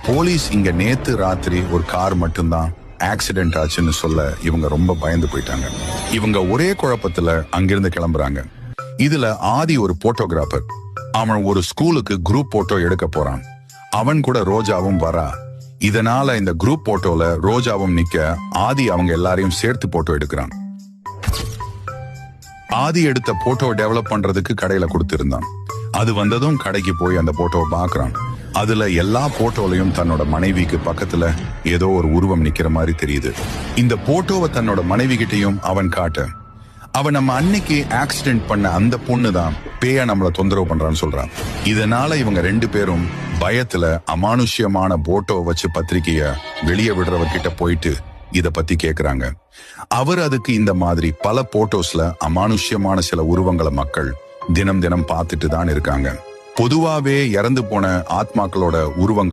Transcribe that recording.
Police இங்க நேத்து ராத்திரி ஒரு கார் மட்டும்தான் ஆக்சிடென்ட் ஆச்சுன்னு சொல்ல இவங்க ரொம்ப பயந்து போயிட்டாங்க. இவங்க ஒரே குழப்பத்துல அங்கிருந்து கிளம்புறாங்க. இதுல ஆதி ஒரு போட்டோகிராஃபர். அவன் ஒரு ஸ்கூலுக்கு குரூப் போட்டோ எடுக்க போறான். அவன் கூட ரோஜாவும் வரா. இதனால இந்த குரூப் போட்டோல ரோஜாவும் நிக்க ஆதி அவங்க எல்லாரையும் சேர்த்து போட்டோ எடுக்கிறான். ஆதி எடுத்த போட்டோ டெவலப் பண்றதுக்கு கடையில கொடுத்திருந்தான். அது வந்ததும் கடைக்கு போய் அந்த போட்டோவை பாக்குறான். அதுல எல்லா போட்டோலையும் தன்னோட மனைவிக்கு பக்கத்துல ஏதோ ஒரு உருவம் நிக்கிற மாதிரி தெரியுது. இந்த போட்டோவை தன்னோட மனைவி கிட்டையும் அவன் காட்ட, அவன் நம்ம அன்னைக்கு ஆக்சிடென்ட் பண்ண அந்த பொண்ணு தான் பேய நம்மள தொந்தரவு பண்றான்னு சொல்றான். இதனால இவங்க ரெண்டு பேரும் பயத்துல அமானுஷ்யமான போட்டோ வச்சு பத்திரிகைய வெளியே விடுறவர்கிட்ட போயிட்டு இத பத்தி கேக்குறாங்க. அவர் அதுக்கு இந்த மாதிரி பல போட்டோஸ்ல அமானுஷ்யமான சில உருவங்களை மக்கள் தினம் தினம் பார்த்துட்டு தான் இருக்காங்க. பொதுவாவே இறந்து போன ஆத்மாக்களோட உருவங்கள்